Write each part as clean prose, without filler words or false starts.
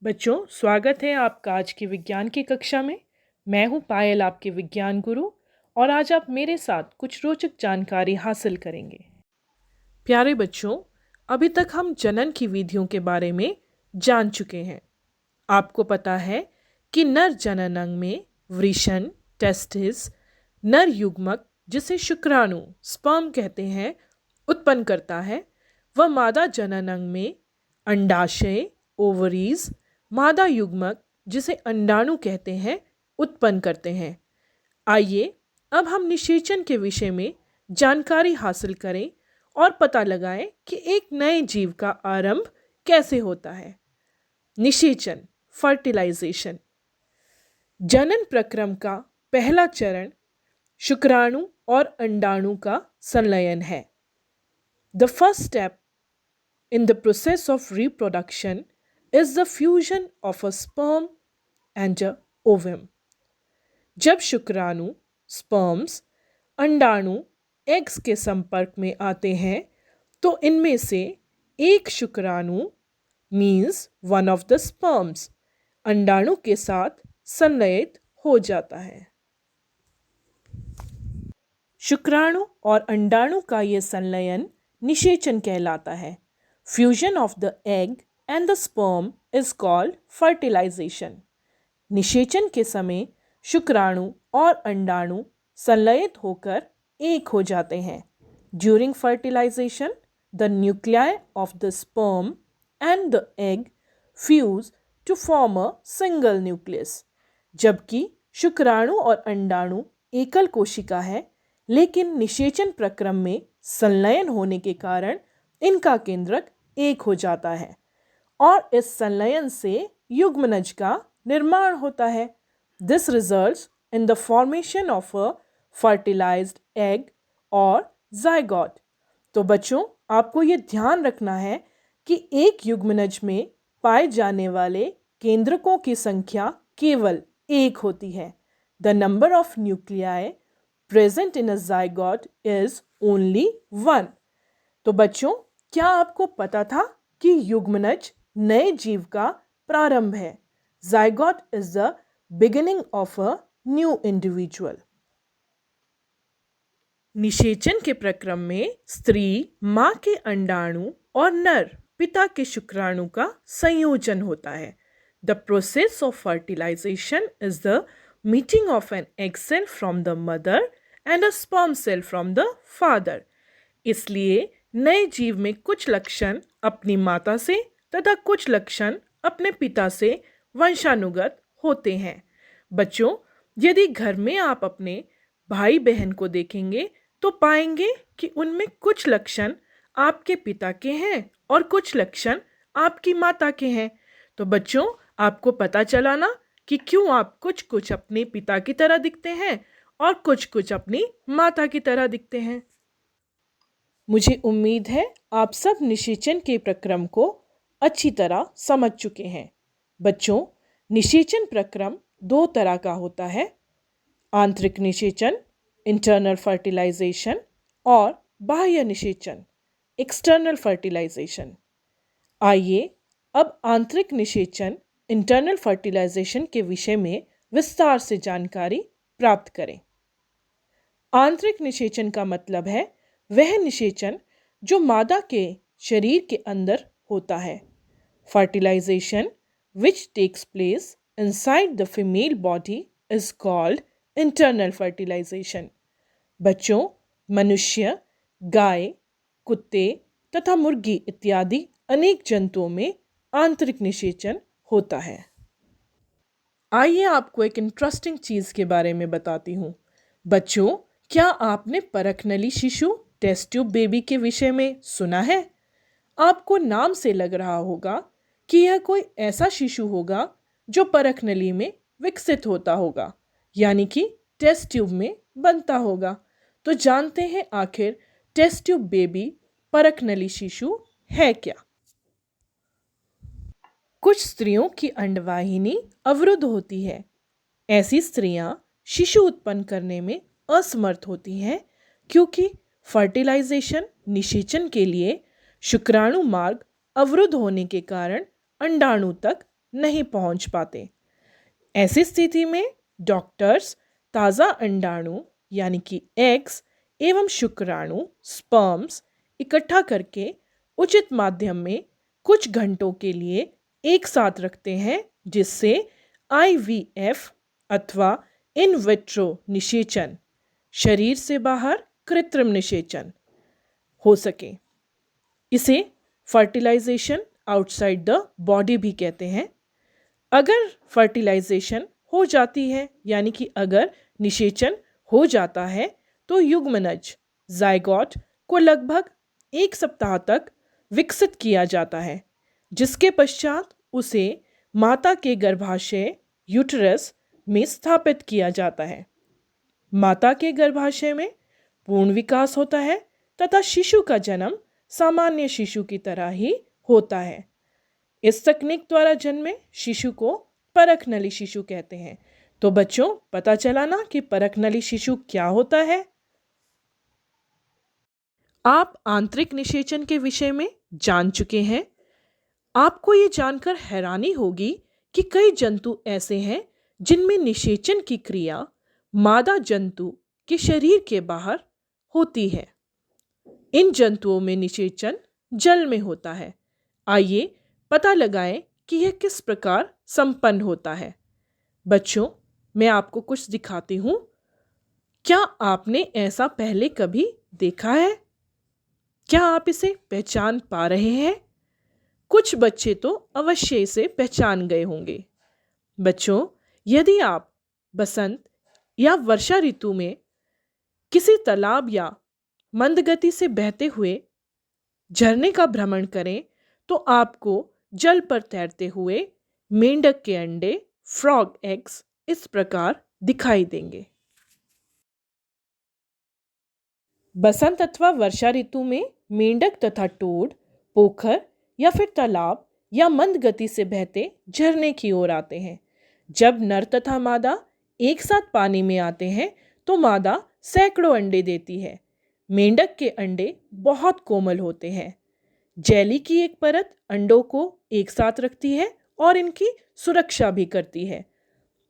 बच्चों, स्वागत है आपका आज की विज्ञान की कक्षा में। मैं हूं पायल, आपके विज्ञान गुरु, और आज आप मेरे साथ कुछ रोचक जानकारी हासिल करेंगे। प्यारे बच्चों, अभी तक हम जनन की विधियों के बारे में जान चुके हैं। आपको पता है कि नर जनन अंग में वृषण, टेस्टिस, नर युग्मक जिसे शुक्राणु स्पर्म कहते हैं उत्पन्न करता है। वह मादा जनन अंग में अंडाशय, ओवरीज, मादा युग्मक जिसे अंडाणु कहते हैं उत्पन्न करते हैं। आइए अब हम निषेचन के विषय में जानकारी हासिल करें और पता लगाएं कि एक नए जीव का आरंभ कैसे होता है। निषेचन, फर्टिलाइजेशन। जनन प्रक्रम का पहला चरण शुक्राणु और अंडाणु का संलयन है। The first step in the process of reproduction is the fusion of a sperm and a ovum. जब शुक्राणु स्पर्म्स अंडाणु एग्स के संपर्क में आते हैं तो इनमें से एक शुक्राणु means one of the sperms अंडाणु के साथ संलयित हो जाता है। शुक्राणु और अंडाणु का यह संलयन निषेचन कहलाता है। Fusion of the egg and the sperm is called fertilisation. निषेचन के समय शुक्राणु और अंडाणु संलयित होकर एक हो जाते हैं। During fertilisation the nuclei of the sperm and the egg fuse to form a single nucleus. जबकि शुक्राणु और अंडाणु एकल कोशिका है, लेकिन निषेचन प्रक्रम में संलयन होने के कारण इनका केंद्रक एक हो जाता है और इस संलयन से युग्मनज का निर्माण होता है। This results in the formation of a fertilised egg और जाइगोट। तो बच्चों, आपको ये ध्यान रखना है कि एक युग्मनज में पाए जाने वाले केंद्रकों की संख्या केवल एक होती है। The number of nuclei present in a zygote is only 1। तो बच्चों, क्या आपको पता था कि युग्मनज नए जीव का प्रारंभ है? Zygote is the beginning of a new individual. निषेचन के प्रक्रम में स्त्री मां के अंडाणु और नर पिता के शुक्राणु का संयोजन होता है। The process of fertilisation is the meeting of an egg cell from the mother and a sperm cell from the father. इसलिए नए जीव में कुछ लक्षण अपनी माता से तथा कुछ लक्षण अपने पिता से वंशानुगत होते हैं। बच्चों, यदि घर में आप अपने भाई बहन को देखेंगे तो पाएंगे कि उनमें कुछ लक्षण आपके पिता के हैं और कुछ लक्षण आपकी माता के हैं। तो बच्चों, आपको पता चला ना कि क्यों आप कुछ कुछ अपने पिता की तरह दिखते हैं और कुछ कुछ अपनी माता की तरह दिखते हैं। मुझे उम्मीद है आप सब निषेचन के प्रक्रम को अच्छी तरह समझ चुके हैं। बच्चों, निषेचन प्रक्रम दो तरह का होता है, आंतरिक निषेचन इंटरनल फर्टिलाइजेशन और बाह्य निषेचन एक्सटर्नल फर्टिलाइजेशन। आइए अब आंतरिक निषेचन इंटरनल फर्टिलाइजेशन के विषय में विस्तार से जानकारी प्राप्त करें। आंतरिक निषेचन का मतलब है वह निषेचन जो मादा के शरीर के अंदर होता है। Fertilisation which takes place inside the female body is called internal fertilisation. बच्चों, मनुष्य, गाय, कुत्ते तथा मुर्गी इत्यादि अनेक जंतुओं में आंतरिक निषेचन होता है। आइए आपको एक इंटरेस्टिंग चीज़ के बारे में बताती हूँ। बच्चों, क्या आपने परखनली शिशु टेस्ट ट्यूब बेबी के विषय में सुना है? आपको नाम से लग रहा होगा कि यह कोई ऐसा शिशु होगा जो परखनली में विकसित होता होगा, यानी कि टेस्ट ट्यूब में बनता होगा। तो जानते हैं आखिर टेस्ट ट्यूब बेबी परखनली शिशु है क्या? कुछ स्त्रियों की अंडवाहिनी अवरुद्ध होती है। ऐसी स्त्रियां शिशु उत्पन्न करने में असमर्थ होती हैं क्योंकि फर्टिलाइजेशन निषेचन के लिए शुक्राणु मार्ग अवरुद्ध होने के कारण अंडाणु तक नहीं पहुंच पाते। ऐसी स्थिति में डॉक्टर्स ताज़ा अंडाणु यानी कि एग्स एवं शुक्राणु स्पर्म्स इकट्ठा करके उचित माध्यम में कुछ घंटों के लिए एक साथ रखते हैं, जिससे आईवीएफ अथवा इन विट्रो निषेचन, शरीर से बाहर कृत्रिम निषेचन हो सके। इसे फर्टिलाइजेशन आउटसाइड द बॉडी भी कहते हैं। अगर फर्टिलाइजेशन हो जाती है यानी कि अगर निषेचन हो जाता है तो युग्मनज जायगोट को लगभग 1 सप्ताह तक विकसित किया जाता है, जिसके पश्चात उसे माता के गर्भाशय यूटरस में स्थापित किया जाता है। माता के गर्भाशय में पूर्ण विकास होता है तथा शिशु का जन्म सामान्य शिशु की तरह ही होता है। इस तकनीक द्वारा जन्मे शिशु को परखनली शिशु कहते हैं। तो बच्चों, पता चला ना कि परखनली शिशु क्या होता है। आप आंतरिक निषेचन के विषय में जान चुके हैं। आपको ये जानकर हैरानी होगी कि कई जंतु ऐसे हैं जिनमें निषेचन की क्रिया मादा जंतु के शरीर के बाहर होती है। इन जंतुओं में निषेचन जल में होता है। आइए पता लगाएं कि यह किस प्रकार संपन्न होता है। बच्चों, मैं आपको कुछ दिखाती हूँ। क्या आपने ऐसा पहले कभी देखा है? क्या आप इसे पहचान पा रहे हैं? कुछ बच्चे तो अवश्य इसे पहचान गए होंगे। बच्चों, यदि आप बसंत या वर्षा ऋतु में किसी तालाब या मंद गति से बहते हुए झरने का भ्रमण करें तो आपको जल पर तैरते हुए मेंढक के अंडे फ्रॉग एग्स इस प्रकार दिखाई देंगे। बसंत अथवा वर्षा ऋतु में मेंढक तथा टोड पोखर या फिर तालाब या मंद गति से बहते झरने की ओर आते हैं। जब नर तथा मादा एक साथ पानी में आते हैं तो मादा सैकड़ों अंडे देती है। मेंढक के अंडे बहुत कोमल होते हैं। जेली की एक परत अंडों को एक साथ रखती है और इनकी सुरक्षा भी करती है।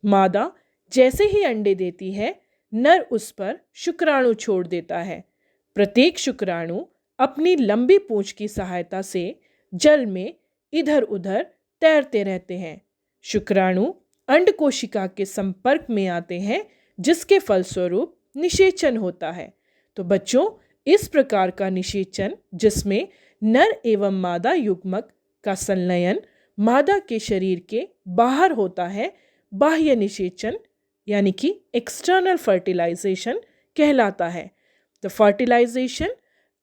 मादा जैसे ही अंडे देती है, नर उस पर शुक्राणु छोड़ देता है। प्रत्येक शुक्राणु अपनी लंबी पूंछ की सहायता से जल में इधर उधर तैरते रहते हैं। शुक्राणु अंड कोशिका के संपर्क में आते हैं, जिसके फलस्वरूप निषेचन होता है। तो बच्चों, इस प्रकार का निषेचन, जिसमें नर एवं मादा युग्मक का संलयन मादा के शरीर के बाहर होता है, बाह्य निषेचन यानी कि एक्सटर्नल फर्टिलाइजेशन कहलाता है। The fertilisation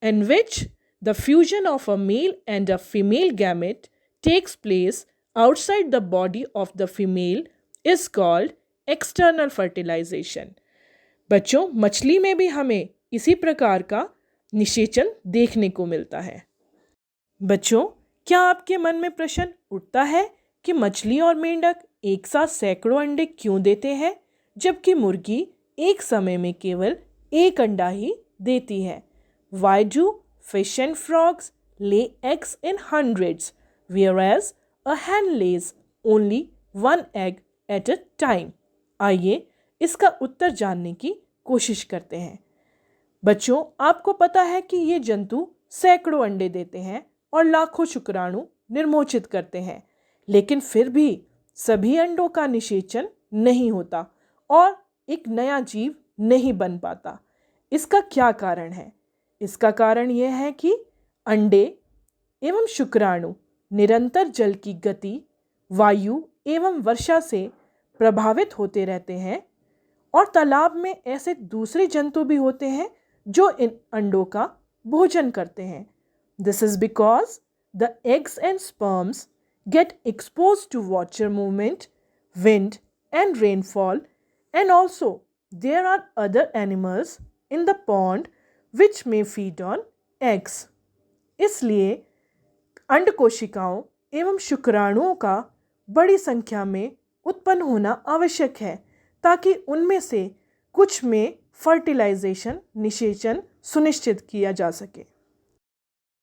in which the fusion of a male and a female gamete takes place outside the body of the female is called external fertilization. बच्चों, मछली में भी हमें इसी प्रकार का निषेचन देखने को मिलता है। बच्चों, क्या आपके मन में प्रश्न उठता है कि मछली और मेंढक एक साथ सैकड़ों अंडे क्यों देते हैं, जबकि मुर्गी एक समय में केवल एक अंडा ही देती है? Why do fish and frogs lay eggs in hundreds, whereas a hen lays only one egg at a time? आइए इसका उत्तर जानने की कोशिश करते हैं। बच्चों, आपको पता है कि ये जंतु सैकड़ों अंडे देते हैं और लाखों शुक्राणु निर्मोचित करते हैं, लेकिन फिर भी सभी अंडों का निषेचन नहीं होता और एक नया जीव नहीं बन पाता। इसका क्या कारण है? इसका कारण यह है कि अंडे एवं शुक्राणु निरंतर जल की गति, वायु एवं वर्षा से प्रभावित होते रहते हैं और तालाब में ऐसे दूसरे जंतु भी होते हैं जो इन अंडों का भोजन करते हैं। This is because the eggs and sperms get exposed to water movement, wind and rainfall, and also there are other animals in the pond which may feed on eggs. इसलिए अंड कोशिकाओं एवं शुक्राणुओं का बड़ी संख्या में उत्पन्न होना आवश्यक है, ताकि उनमें से कुछ में फर्टिलाइजेशन निषेचन सुनिश्चित किया जा सके।